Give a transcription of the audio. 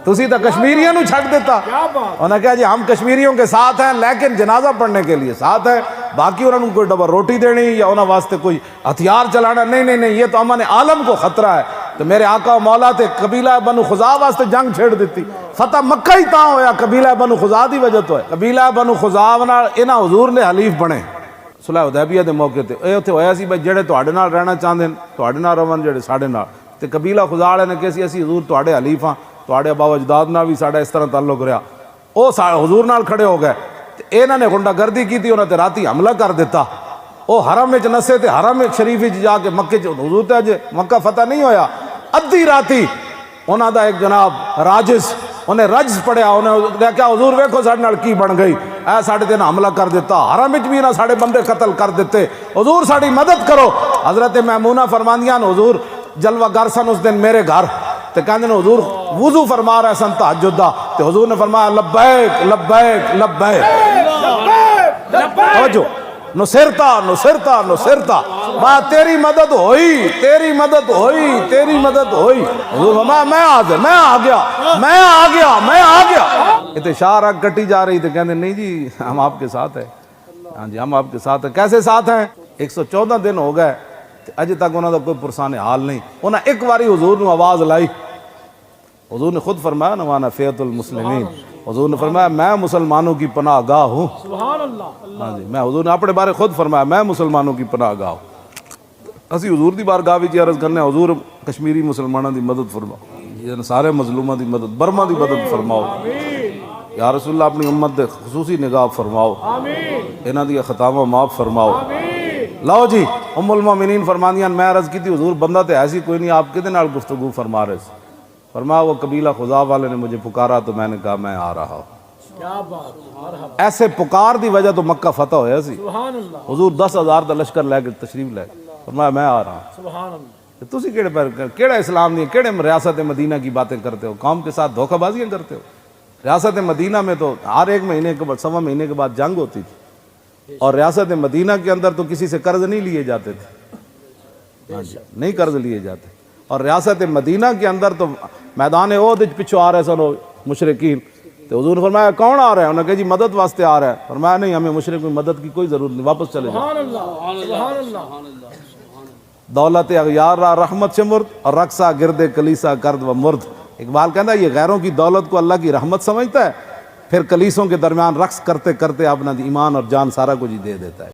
تسی تو کشمیریوں نو چھٹ دیتا. انہوں نے کہا جی ہم کشمیریوں کے ساتھ ہیں لیکن جنازہ پڑھنے کے لیے ساتھ ہیں, باقی انہوں نے کوئی ڈبہ روٹی دینی یا انہوں واسطے کوئی ہتھیار چلانا نہیں, یہ تو امن عالم کو خطرہ ہے. تو میرے آقا و مولا تے قبیلہ بنو خزاع واسطے جنگ چھیڑ دیتی. فتح مکہ ہی تاں ہویا قبیلہ بنو خزاع دی وجہ تو ہے. قبیلہ بنو خزاع نال انہاں حضور نے حلیف بنے صلح حدیبیہ دے موقع تے. اے اوتھے ہویا سی بھئی جڑے تواڈے نال رہنا چاہندے تواڈے نال رہن, جڑے ساڈے نال. تے قبیلہ خزاع والے نے کہا سی اسی حضور تواڈے حلیف ہاں, تواڈے ابا و اجداد نال بھی ساڈا اس طرح تعلق رہا. او حضور نال کھڑے ہو گئے. تے انہاں نے غنڈہ گردی کیتی, انہاں تے راتی حملہ کر دیتا. او حرم وچ نسے تے حرم شریف وچ جا کے مکے چ حضور تے اجے مکہ فتح نہیں ہویا. ادھی راتی انہاں دا ایک جناب راجس انہیں رجز پڑھیا, انہیں کیا حضور ویکھو ساڈے نال کی بن گئی, اے ساڈے تے حملہ کر دیتا, حرم وچ بھی نہ ساڈے بندے قتل کر دیتے, حضور ساڈی مدد کرو. حضرت میمونہ فرماندیاں حضور جلوہ گر سن اس دن میرے گھر, تے کہندے نے حضور وضو فرما رہے سن تہجد دا, تے حضور نے فرمایا لبیک لبیک لبیک توجہ نصرتا نصرتا نصرتا, ماں تیری مدد ہوئی تیری مدد ہوئی تیری مدد ہوئی. حضور فرمایا میں حاضر, میں آ گیا میں آ گیا میں آ گیا. اتشار آگ کٹی جا رہی, تھے کہندے نہیں جی ہم آپ کے ساتھ ہیں. ہاں جی ہم آپ کے ساتھ ہیں. کیسے ساتھ ہیں؟ 114 دن ہو گئے اجے تک انہوں دا کوئی پرسان حال نہیں. انہاں ایک واری حضور نے آواز لائی, حضور نے خود فرمایا نا وانا فیۃ المسلمین, حضور نے فرمایا میں مسلمانوں کی پناہ گاہ ہوں. سبحان اللہ. ہاں جی میں حضور نے اپنے بارے خود فرمایا میں مسلمانوں کی پناہ گاہ ہوں. اسی حضور دی بارگاہ وچ عرض کرنے حضور کشمیری مسلمانوں دی مدد فرماؤ, سارے مظلوماں دی مدد, برما دی مدد فرماؤ یا رسول اللہ. اپنی امت دے خصوصی نگاہ فرماؤ, انہاں دی خطاواں معاف فرماؤ. لو جی ام المومنین فرماندیاں میں عرض کی تھی حضور بندہ تے ایسی کوئی نہیں, آپ کدے نال گفتگو فرما رہے سے؟ فرمایا وہ قبیلہ خزاع والے نے مجھے پکارا تو میں نے کہا میں آ رہا ہوں. کیا بات, ایسے پکار دی وجہ تو مکہ فتح ہویا سی. حضور 10,000 دا لشکر لے کے تشریف لے, فرمایا میں آ رہا ہوں. تسی کیڑا اسلام نہیں, کیڑے ریاست مدینہ کی باتیں کرتے ہو, قوم کے ساتھ دھوکہ بازیاں کرتے ہو. ریاست مدینہ میں تو ہر ایک مہینے کے بعد سوا مہینے کے بعد جنگ ہوتی تھی, اور ریاست مدینہ کے اندر تو کسی سے قرض نہیں لیے جاتے تھے. نہیں قرض لیے جاتے. اور ریاست مدینہ کے اندر تو میدان احد پچھو آ رہے سن مشرکین. تو حضور نے فرمایا کون آ رہا ہے؟ انہوں نے کہا جی مدد واسطے آ رہا ہے. فرمایا نہیں ہمیں مشرک کی مدد کی کوئی ضرورت نہیں, واپس چلے جاؤ. دولت اغیار را رحمت شمرد اور رقصہ گرد کلیسا کرد و مرد. اقبال کہتا ہے یہ غیروں کی دولت کو اللہ کی رحمت سمجھتا ہے, پھر کلیسوں کے درمیان رقص کرتے کرتے اپنا ایمان اور جان سارا کچھ ہی دے دیتا ہے.